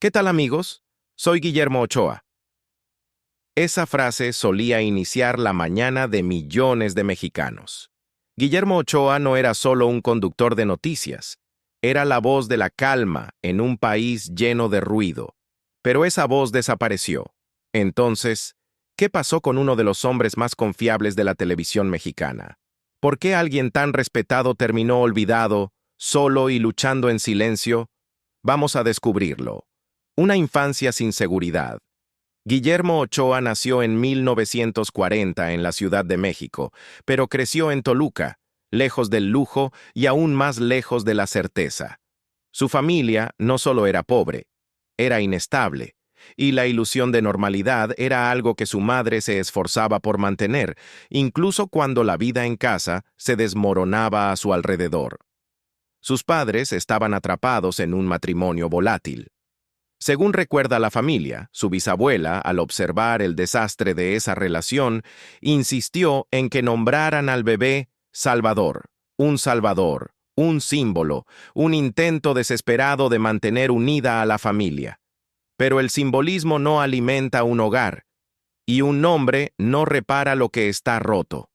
¿Qué tal, amigos? Soy Guillermo Ochoa. Esa frase solía iniciar la mañana de millones de mexicanos. Guillermo Ochoa no era solo un conductor de noticias, era la voz de la calma en un país lleno de ruido. Pero esa voz desapareció. Entonces, ¿qué pasó con uno de los hombres más confiables de la televisión mexicana? ¿Por qué alguien tan respetado terminó olvidado, solo y luchando en silencio? Vamos a descubrirlo. Una infancia sin seguridad. Guillermo Ochoa nació en 1940 en la Ciudad de México, pero creció en Toluca, lejos del lujo y aún más lejos de la certeza. Su familia no solo era pobre, era inestable, y la ilusión de normalidad era algo que su madre se esforzaba por mantener, incluso cuando la vida en casa se desmoronaba a su alrededor. Sus padres estaban atrapados en un matrimonio volátil. Según recuerda la familia, su bisabuela, al observar el desastre de esa relación, insistió en que nombraran al bebé Salvador, un símbolo, un intento desesperado de mantener unida a la familia. Pero el simbolismo no alimenta un hogar, y un nombre no repara lo que está roto.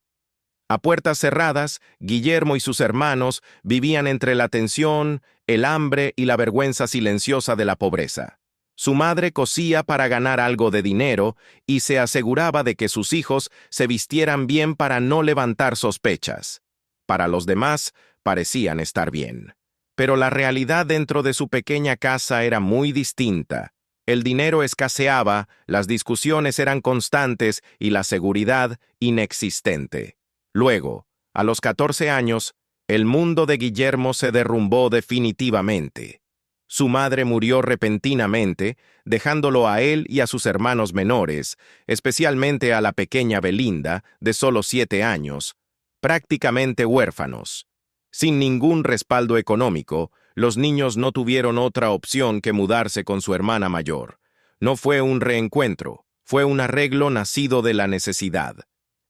A puertas cerradas, Guillermo y sus hermanos vivían entre la tensión, el hambre y la vergüenza silenciosa de la pobreza. Su madre cosía para ganar algo de dinero y se aseguraba de que sus hijos se vistieran bien para no levantar sospechas. Para los demás, parecían estar bien. Pero la realidad dentro de su pequeña casa era muy distinta. El dinero escaseaba, las discusiones eran constantes y la seguridad inexistente. Luego, a los 14 años, el mundo de Guillermo se derrumbó definitivamente. Su madre murió repentinamente, dejándolo a él y a sus hermanos menores, especialmente a la pequeña Belinda, de solo 7 años, prácticamente huérfanos. Sin ningún respaldo económico, los niños no tuvieron otra opción que mudarse con su hermana mayor. No fue un reencuentro, fue un arreglo nacido de la necesidad.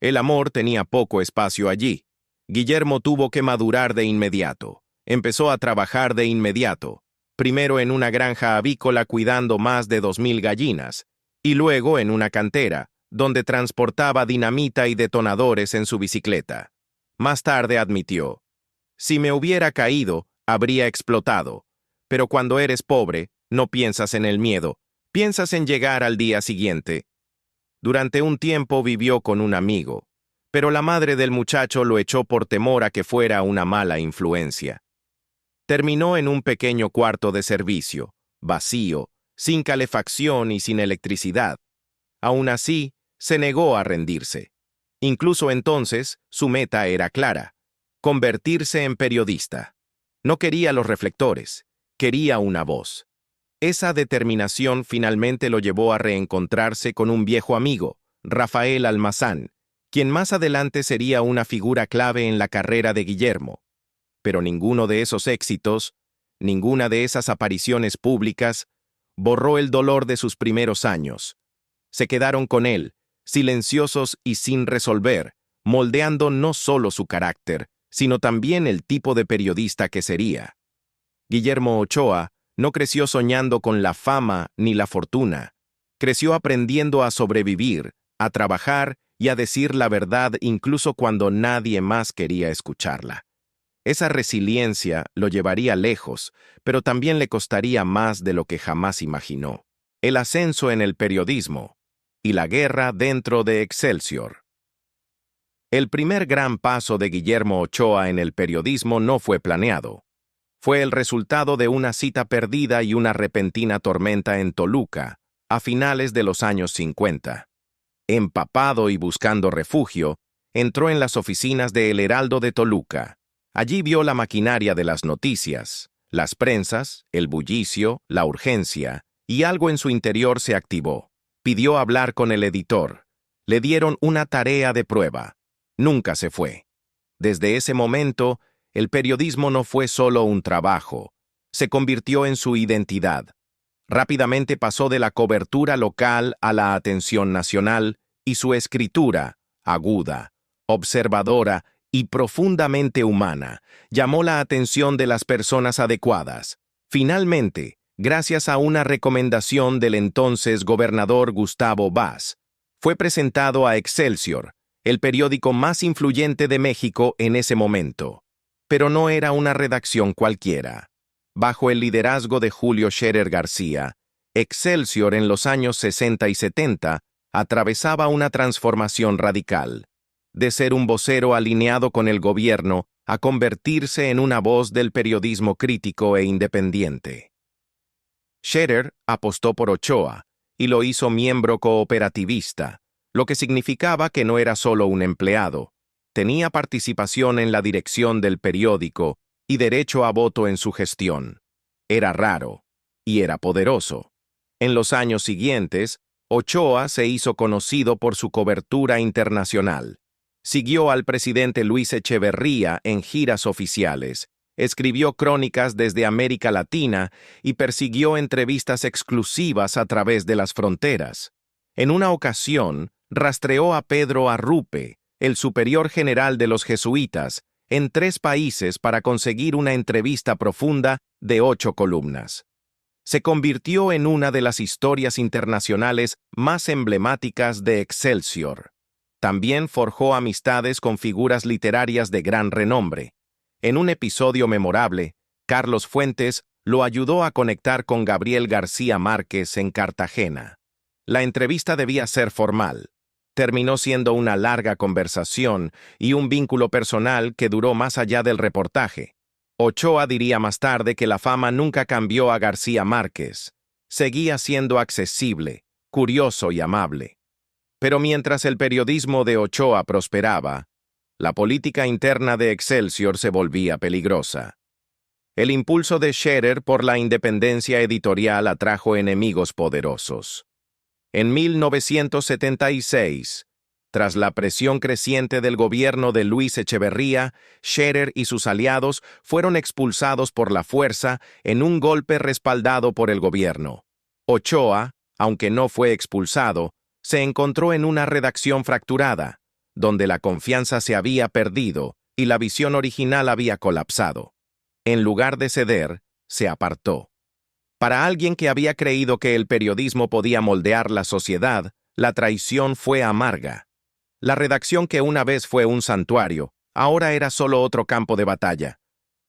El amor tenía poco espacio allí. Guillermo tuvo que madurar de inmediato. Empezó a trabajar de inmediato, primero en una granja avícola cuidando más de 2,000 gallinas, y luego en una cantera, donde transportaba dinamita y detonadores en su bicicleta. Más tarde admitió: si me hubiera caído, habría explotado. Pero cuando eres pobre, no piensas en el miedo, piensas en llegar al día siguiente. Durante un tiempo vivió con un amigo, pero la madre del muchacho lo echó por temor a que fuera una mala influencia. Terminó en un pequeño cuarto de servicio, vacío, sin calefacción y sin electricidad. Aún así, se negó a rendirse. Incluso entonces, su meta era clara: convertirse en periodista. No quería los reflectores, quería una voz. Esa determinación finalmente lo llevó a reencontrarse con un viejo amigo, Rafael Almazán, quien más adelante sería una figura clave en la carrera de Guillermo. Pero ninguno de esos éxitos, ninguna de esas apariciones públicas, borró el dolor de sus primeros años. Se quedaron con él, silenciosos y sin resolver, moldeando no solo su carácter, sino también el tipo de periodista que sería. Guillermo Ochoa no creció soñando con la fama ni la fortuna. Creció aprendiendo a sobrevivir, a trabajar y a decir la verdad incluso cuando nadie más quería escucharla. Esa resiliencia lo llevaría lejos, pero también le costaría más de lo que jamás imaginó. El ascenso en el periodismo y la guerra dentro de Excelsior. El primer gran paso de Guillermo Ochoa en el periodismo no fue planeado. Fue el resultado de una cita perdida y una repentina tormenta en Toluca, a finales de los años 50. Empapado y buscando refugio, entró en las oficinas de El Heraldo de Toluca. Allí vio la maquinaria de las noticias, las prensas, el bullicio, la urgencia, y algo en su interior se activó. Pidió hablar con el editor. Le dieron una tarea de prueba. Nunca se fue. Desde ese momento, el periodismo no fue solo un trabajo, se convirtió en su identidad. Rápidamente pasó de la cobertura local a la atención nacional y su escritura, aguda, observadora y profundamente humana, llamó la atención de las personas adecuadas. Finalmente, gracias a una recomendación del entonces gobernador Gustavo Vaz. Fue presentado a Excelsior, el periódico más influyente de México en ese momento. Pero no era una redacción cualquiera. Bajo el liderazgo de Julio Scherer García, Excelsior en los años 60 y 70 atravesaba una transformación radical, de ser un vocero alineado con el gobierno a convertirse en una voz del periodismo crítico e independiente. Scherer apostó por Ochoa y lo hizo miembro cooperativista, lo que significaba que no era solo un empleado, tenía participación en la dirección del periódico y derecho a voto en su gestión. Era raro y era poderoso. En los años siguientes, Ochoa se hizo conocido por su cobertura internacional. Siguió al presidente Luis Echeverría en giras oficiales, escribió crónicas desde América Latina y persiguió entrevistas exclusivas a través de las fronteras. En una ocasión, rastreó a Pedro Arrupe, el superior general de los jesuitas, en 3 países para conseguir una entrevista profunda de 8 columnas. Se convirtió en una de las historias internacionales más emblemáticas de Excelsior. También forjó amistades con figuras literarias de gran renombre. En un episodio memorable, Carlos Fuentes lo ayudó a conectar con Gabriel García Márquez en Cartagena. La entrevista debía ser formal. Terminó siendo una larga conversación y un vínculo personal que duró más allá del reportaje. Ochoa diría más tarde que la fama nunca cambió a García Márquez. Seguía siendo accesible, curioso y amable. Pero mientras el periodismo de Ochoa prosperaba, la política interna de Excelsior se volvía peligrosa. El impulso de Scherer por la independencia editorial atrajo enemigos poderosos. En 1976, tras la presión creciente del gobierno de Luis Echeverría, Scherer y sus aliados fueron expulsados por la fuerza en un golpe respaldado por el gobierno. Ochoa, aunque no fue expulsado, se encontró en una redacción fracturada, donde la confianza se había perdido y la visión original había colapsado. En lugar de ceder, se apartó. Para alguien que había creído que el periodismo podía moldear la sociedad, la traición fue amarga. La redacción que una vez fue un santuario, ahora era solo otro campo de batalla.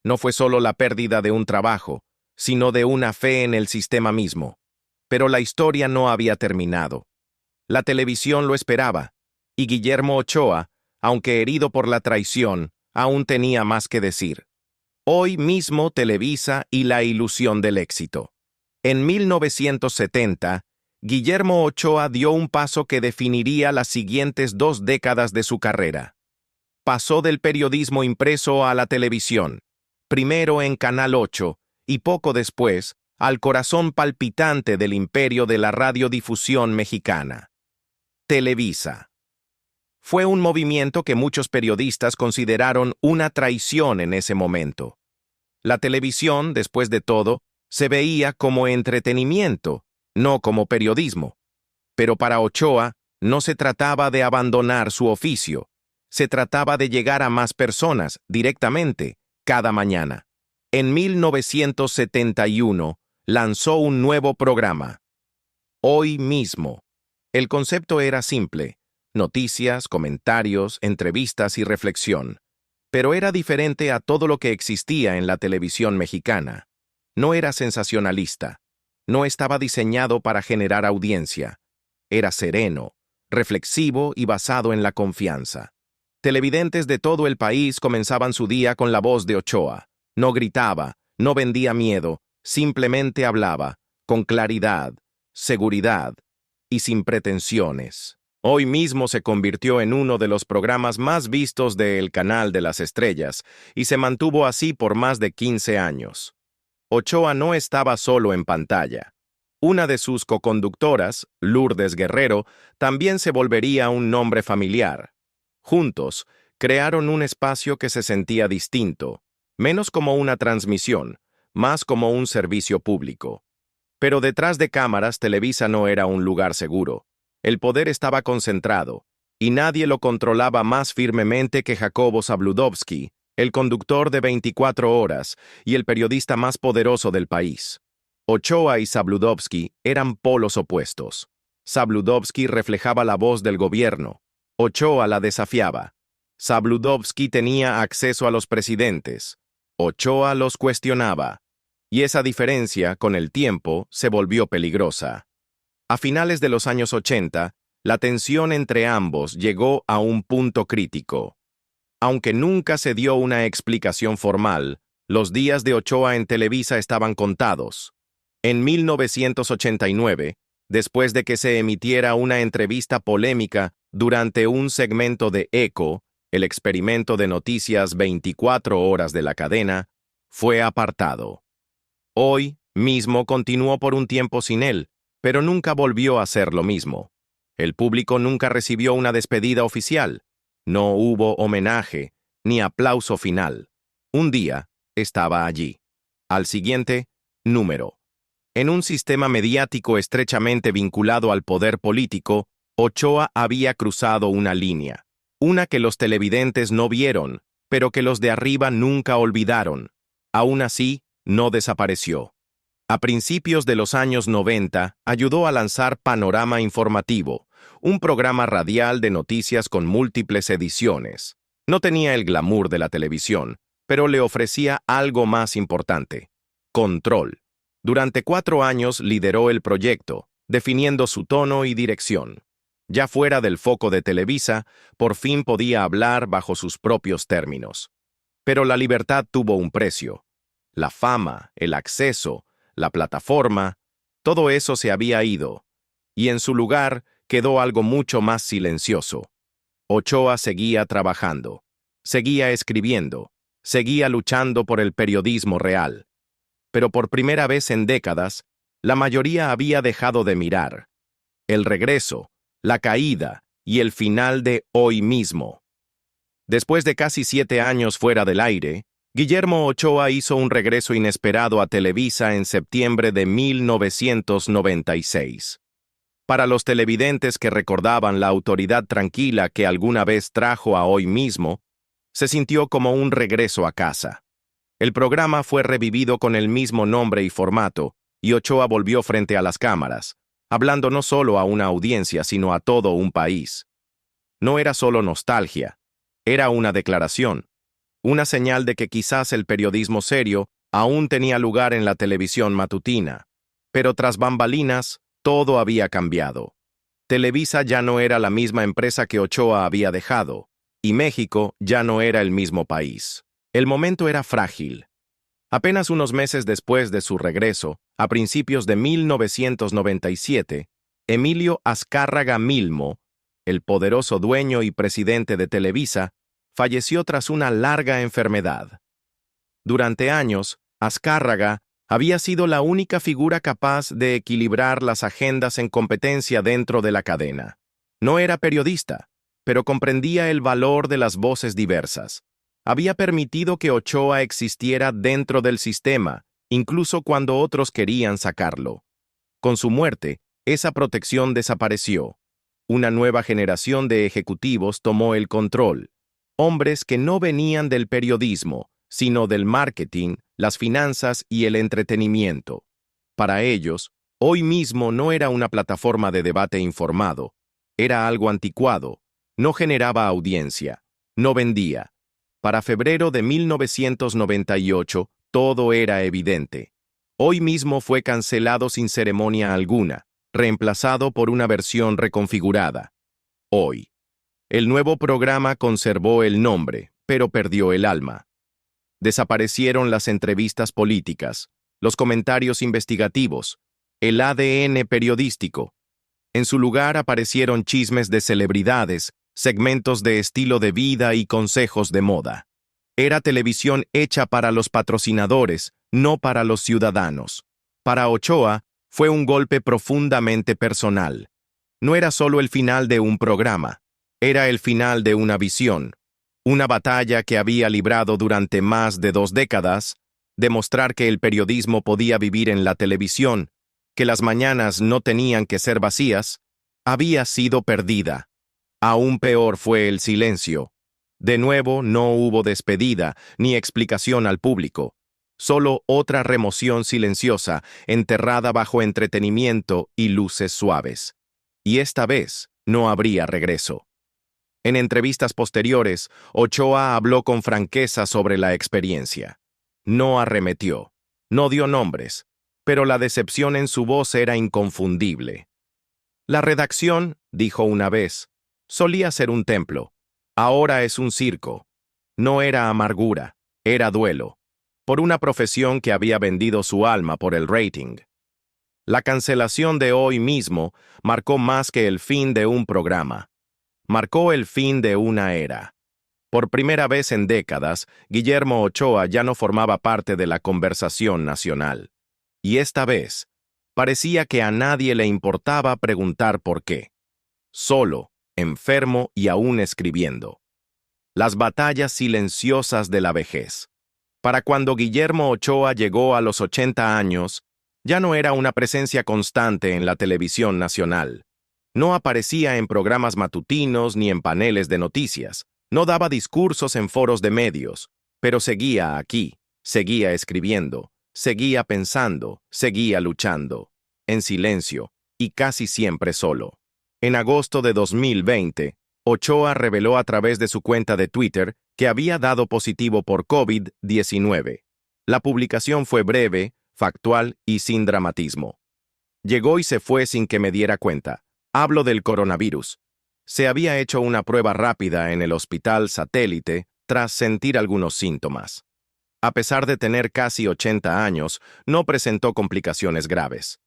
No fue solo la pérdida de un trabajo, sino de una fe en el sistema mismo. Pero la historia no había terminado. La televisión lo esperaba, y Guillermo Ochoa, aunque herido por la traición, aún tenía más que decir. Hoy mismo Televisa y la ilusión del éxito. En 1970, Guillermo Ochoa dio un paso que definiría las siguientes 2 décadas de su carrera. Pasó del periodismo impreso a la televisión, primero en Canal 8 y poco después al corazón palpitante del imperio de la radiodifusión mexicana. Televisa. Fue un movimiento que muchos periodistas consideraron una traición en ese momento. La televisión, después de todo, se veía como entretenimiento, no como periodismo. Pero para Ochoa no se trataba de abandonar su oficio, se trataba de llegar a más personas directamente, cada mañana. En 1971 lanzó un nuevo programa, Hoy mismo. El concepto era simple, noticias, comentarios, entrevistas y reflexión. Pero era diferente a todo lo que existía en la televisión mexicana. No era sensacionalista. No estaba diseñado para generar audiencia. Era sereno, reflexivo y basado en la confianza. Televidentes de todo el país comenzaban su día con la voz de Ochoa. No gritaba, no vendía miedo, simplemente hablaba, con claridad, seguridad y sin pretensiones. Hoy mismo se convirtió en uno de los programas más vistos del Canal de las Estrellas y se mantuvo así por más de 15 años. Ochoa no estaba solo en pantalla. Una de sus coconductoras, Lourdes Guerrero, también se volvería un nombre familiar. Juntos, crearon un espacio que se sentía distinto, menos como una transmisión, más como un servicio público. Pero detrás de cámaras, Televisa no era un lugar seguro. El poder estaba concentrado, y nadie lo controlaba más firmemente que Jacobo Zabludovsky, el conductor de 24 horas y el periodista más poderoso del país. Ochoa y Zabludovsky eran polos opuestos. Zabludovsky reflejaba la voz del gobierno. Ochoa la desafiaba. Zabludovsky tenía acceso a los presidentes. Ochoa los cuestionaba. Y esa diferencia, con el tiempo, se volvió peligrosa. A finales de los años 80, la tensión entre ambos llegó a un punto crítico. Aunque nunca se dio una explicación formal, los días de Ochoa en Televisa estaban contados. En 1989, después de que se emitiera una entrevista polémica durante un segmento de ECO, el experimento de noticias 24 horas de la cadena, fue apartado. Hoy mismo continuó por un tiempo sin él, pero nunca volvió a ser lo mismo. El público nunca recibió una despedida oficial. No hubo homenaje, ni aplauso final. Un día, estaba allí. Al siguiente, número. En un sistema mediático estrechamente vinculado al poder político, Ochoa había cruzado una línea. Una que los televidentes no vieron, pero que los de arriba nunca olvidaron. Aún así, no desapareció. A principios de los años 90, ayudó a lanzar Panorama Informativo, un programa radial de noticias con múltiples ediciones. No tenía el glamour de la televisión, pero le ofrecía algo más importante: control. Durante 4 años lideró el proyecto, definiendo su tono y dirección. Ya fuera del foco de Televisa, por fin podía hablar bajo sus propios términos. Pero la libertad tuvo un precio. La fama, el acceso, la plataforma, todo eso se había ido, y en su lugar quedó algo mucho más silencioso. Ochoa seguía trabajando, seguía escribiendo, seguía luchando por el periodismo real. Pero por primera vez en décadas, la mayoría había dejado de mirar. El regreso, la caída y el final de Hoy Mismo. Después de casi 7 años fuera del aire, Guillermo Ochoa hizo un regreso inesperado a Televisa en septiembre de 1996. Para los televidentes que recordaban la autoridad tranquila que alguna vez trajo a Hoy Mismo, se sintió como un regreso a casa. El programa fue revivido con el mismo nombre y formato, y Ochoa volvió frente a las cámaras, hablando no solo a una audiencia, sino a todo un país. No era solo nostalgia, era una declaración, una señal de que quizás el periodismo serio aún tenía lugar en la televisión matutina. Pero tras bambalinas, todo había cambiado. Televisa ya no era la misma empresa que Ochoa había dejado, y México ya no era el mismo país. El momento era frágil. Apenas unos meses después de su regreso, a principios de 1997, Emilio Azcárraga Milmo, el poderoso dueño y presidente de Televisa, falleció tras una larga enfermedad. Durante años, Azcárraga había sido la única figura capaz de equilibrar las agendas en competencia dentro de la cadena. No era periodista, pero comprendía el valor de las voces diversas. Había permitido que Ochoa existiera dentro del sistema, incluso cuando otros querían sacarlo. Con su muerte, esa protección desapareció. Una nueva generación de ejecutivos tomó el control. Hombres que no venían del periodismo, sino del marketing, las finanzas y el entretenimiento. Para ellos, Hoy Mismo no era una plataforma de debate informado. Era algo anticuado. No generaba audiencia. No vendía. Para febrero de 1998, todo era evidente. Hoy Mismo fue cancelado sin ceremonia alguna, reemplazado por una versión reconfigurada. Hoy. El nuevo programa conservó el nombre, pero perdió el alma. Desaparecieron las entrevistas políticas, los comentarios investigativos, el ADN periodístico. En su lugar aparecieron chismes de celebridades, segmentos de estilo de vida y consejos de moda. Era televisión hecha para los patrocinadores, no para los ciudadanos. Para Ochoa, fue un golpe profundamente personal. No era solo el final de un programa, era el final de una visión, una batalla que había librado durante más de 2 décadas, demostrar que el periodismo podía vivir en la televisión, que las mañanas no tenían que ser vacías, había sido perdida. Aún peor fue el silencio. De nuevo, no hubo despedida ni explicación al público. Solo otra remoción silenciosa, enterrada bajo entretenimiento y luces suaves. Y esta vez no habría regreso. En entrevistas posteriores, Ochoa habló con franqueza sobre la experiencia. No arremetió, no dio nombres, pero la decepción en su voz era inconfundible. La redacción, dijo una vez, solía ser un templo. Ahora es un circo. No era amargura, era duelo, por una profesión que había vendido su alma por el rating. La cancelación de hoy mismo marcó más que el fin de un programa. Marcó el fin de una era. Por primera vez en décadas, Guillermo Ochoa ya no formaba parte de la conversación nacional. Y esta vez, parecía que a nadie le importaba preguntar por qué. Solo, enfermo y aún escribiendo. Las batallas silenciosas de la vejez. Para cuando Guillermo Ochoa llegó a los 80 años, ya no era una presencia constante en la televisión nacional. No aparecía en programas matutinos ni en paneles de noticias. No daba discursos en foros de medios, pero seguía aquí, seguía escribiendo, seguía pensando, seguía luchando, en silencio y casi siempre solo. En agosto de 2020, Ochoa reveló a través de su cuenta de Twitter que había dado positivo por COVID-19. La publicación fue breve, factual y sin dramatismo. Llegó y se fue sin que me diera cuenta. Hablo del coronavirus. Se había hecho una prueba rápida en el hospital satélite tras sentir algunos síntomas. A pesar de tener casi 80 años, no presentó complicaciones graves.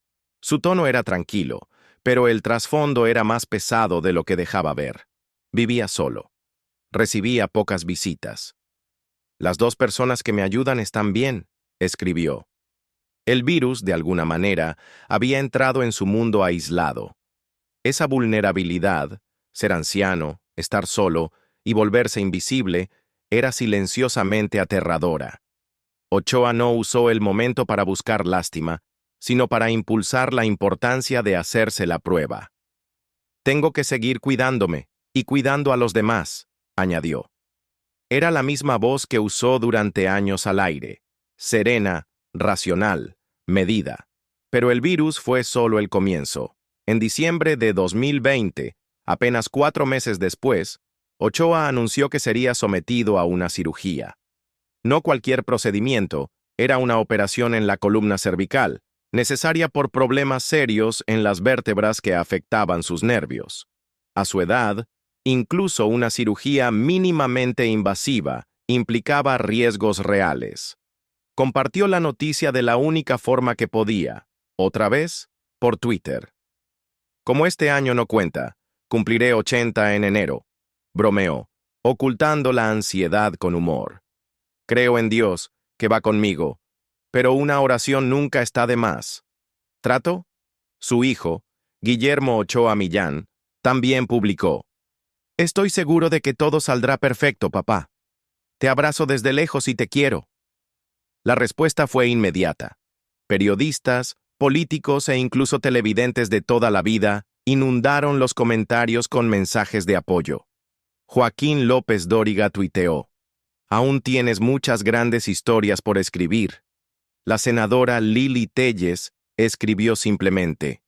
Su tono era tranquilo, pero el trasfondo era más pesado de lo que dejaba ver. Vivía solo. Recibía pocas visitas. Las 2 personas que me ayudan están bien, escribió. El virus, de alguna manera, había entrado en su mundo aislado. Esa vulnerabilidad, ser anciano, estar solo y volverse invisible, era silenciosamente aterradora. Ochoa no usó el momento para buscar lástima, sino para impulsar la importancia de hacerse la prueba. Tengo que seguir cuidándome y cuidando a los demás, añadió. Era la misma voz que usó durante años al aire, serena, racional, medida. Pero el virus fue solo el comienzo. En diciembre de 2020, apenas 4 meses después, Ochoa anunció que sería sometido a una cirugía. No cualquier procedimiento, era una operación en la columna cervical, necesaria por problemas serios en las vértebras que afectaban sus nervios. A su edad, incluso una cirugía mínimamente invasiva implicaba riesgos reales. Compartió la noticia de la única forma que podía, otra vez, por Twitter. Como este año no cuenta, cumpliré 80 en enero, bromeó, ocultando la ansiedad con humor. Creo en Dios, que va conmigo, pero una oración nunca está de más. ¿Trato? Su hijo, Guillermo Ochoa Millán, también publicó. Estoy seguro de que todo saldrá perfecto, papá. Te abrazo desde lejos y te quiero. La respuesta fue inmediata. Periodistas, políticos e incluso televidentes de toda la vida inundaron los comentarios con mensajes de apoyo. Joaquín López Dóriga tuiteó: Aún tienes muchas grandes historias por escribir. La senadora Lili Telles escribió simplemente: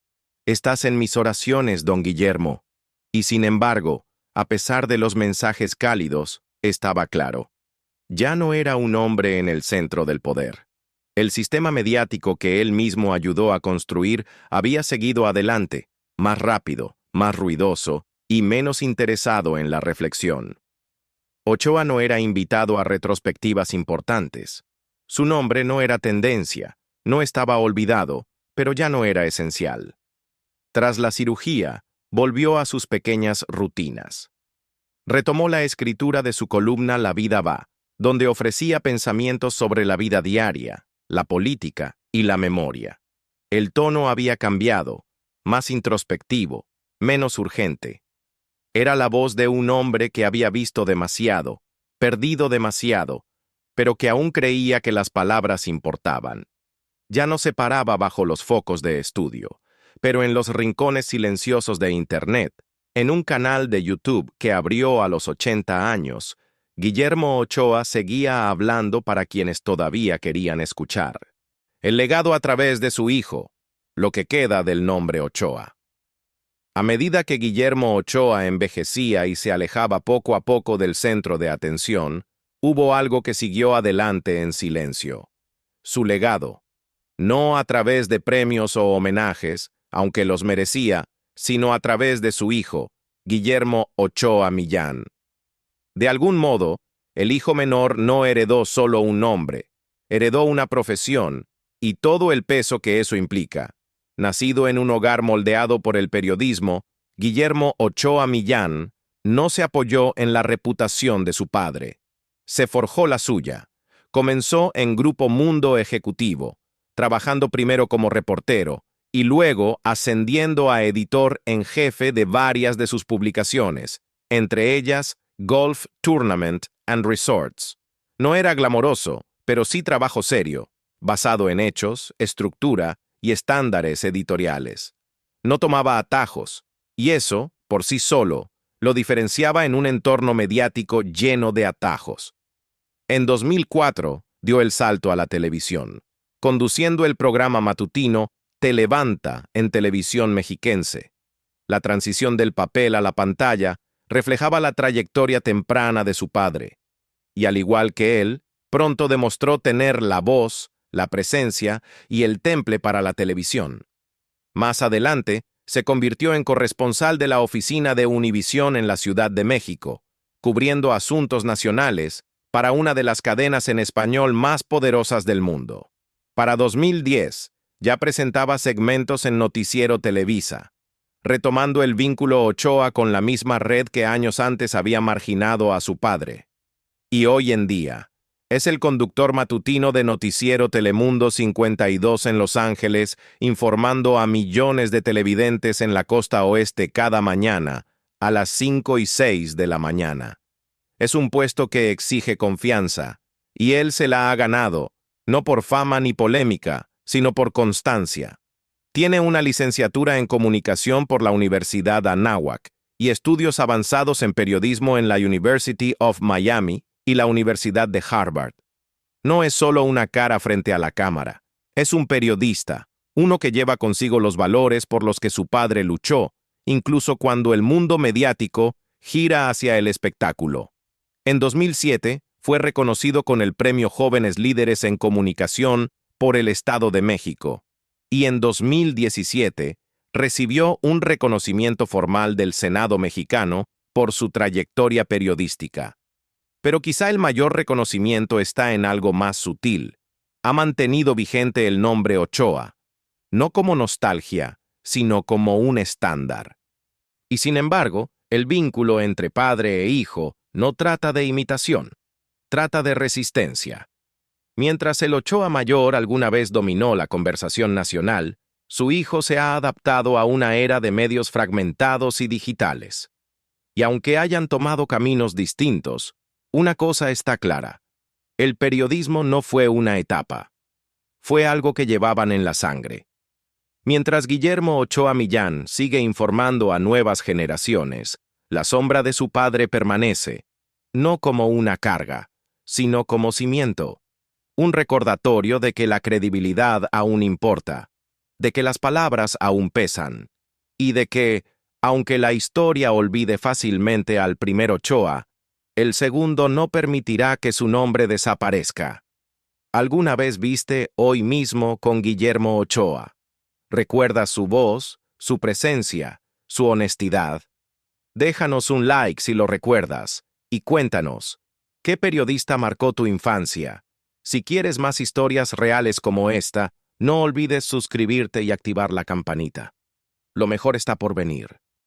Estás en mis oraciones, don Guillermo. Y sin embargo, a pesar de los mensajes cálidos, estaba claro. Ya no era un hombre en el centro del poder. El sistema mediático que él mismo ayudó a construir había seguido adelante, más rápido, más ruidoso y menos interesado en la reflexión. Ochoa no era invitado a retrospectivas importantes. Su nombre no era tendencia, no estaba olvidado, pero ya no era esencial. Tras la cirugía, volvió a sus pequeñas rutinas. Retomó la escritura de su columna La vida va, donde ofrecía pensamientos sobre la vida diaria, la política y la memoria. El tono había cambiado, más introspectivo, menos urgente. Era la voz de un hombre que había visto demasiado, perdido demasiado, pero que aún creía que las palabras importaban. Ya no se paraba bajo los focos de estudio, pero en los rincones silenciosos de Internet, en un canal de YouTube que abrió a los 80 años, Guillermo Ochoa seguía hablando para quienes todavía querían escuchar. El legado a través de su hijo, lo que queda del nombre Ochoa. A medida que Guillermo Ochoa envejecía y se alejaba poco a poco del centro de atención, hubo algo que siguió adelante en silencio. Su legado. No a través de premios o homenajes, aunque los merecía, sino a través de su hijo, Guillermo Ochoa Millán. De algún modo, el hijo menor no heredó solo un nombre, heredó una profesión y todo el peso que eso implica. Nacido en un hogar moldeado por el periodismo, Guillermo Ochoa Millán no se apoyó en la reputación de su padre. Se forjó la suya. Comenzó en Grupo Mundo Ejecutivo, trabajando primero como reportero y luego ascendiendo a editor en jefe de varias de sus publicaciones, entre ellas Golf Tournament and Resorts. No era glamoroso, pero sí trabajo serio, basado en hechos, estructura y estándares editoriales. No tomaba atajos, y eso, por sí solo, lo diferenciaba en un entorno mediático lleno de atajos. En 2004, dio el salto a la televisión, conduciendo el programa matutino Te Levanta en Televisión Mexiquense. La transición del papel a la pantalla reflejaba la trayectoria temprana de su padre, y al igual que él, pronto demostró tener la voz, la presencia y el temple para la televisión. Más adelante, se convirtió en corresponsal de la oficina de Univisión en la Ciudad de México, cubriendo asuntos nacionales para una de las cadenas en español más poderosas del mundo. Para 2010, ya presentaba segmentos en Noticiero Televisa, retomando el vínculo Ochoa con la misma red que años antes había marginado a su padre. Y hoy en día, es el conductor matutino de Noticiero Telemundo 52 en Los Ángeles, informando a millones de televidentes en la costa oeste cada mañana, a las 5 y 6 de la mañana. Es un puesto que exige confianza, y él se la ha ganado, no por fama ni polémica, sino por constancia. Tiene una licenciatura en comunicación por la Universidad Anáhuac y estudios avanzados en periodismo en la University of Miami y la Universidad de Harvard. No es solo una cara frente a la cámara, es un periodista, uno que lleva consigo los valores por los que su padre luchó, incluso cuando el mundo mediático gira hacia el espectáculo. En 2007, fue reconocido con el Premio Jóvenes Líderes en Comunicación por el Estado de México, y en 2017 recibió un reconocimiento formal del Senado mexicano por su trayectoria periodística. Pero quizá el mayor reconocimiento está en algo más sutil. Ha mantenido vigente el nombre Ochoa, no como nostalgia, sino como un estándar. Y sin embargo, el vínculo entre padre e hijo no trata de imitación, trata de resistencia. Mientras el Ochoa mayor alguna vez dominó la conversación nacional, su hijo se ha adaptado a una era de medios fragmentados y digitales. Y aunque hayan tomado caminos distintos, una cosa está clara: el periodismo no fue una etapa, fue algo que llevaban en la sangre. Mientras Guillermo Ochoa Millán sigue informando a nuevas generaciones, la sombra de su padre permanece, no como una carga, sino como cimiento. Un recordatorio de que la credibilidad aún importa, de que las palabras aún pesan, y de que, aunque la historia olvide fácilmente al primer Ochoa, el segundo no permitirá que su nombre desaparezca. ¿Alguna vez viste Hoy Mismo con Guillermo Ochoa? ¿Recuerdas su voz, su presencia, su honestidad? Déjanos un like si lo recuerdas, y cuéntanos, ¿qué periodista marcó tu infancia? Si quieres más historias reales como esta, no olvides suscribirte y activar la campanita. Lo mejor está por venir.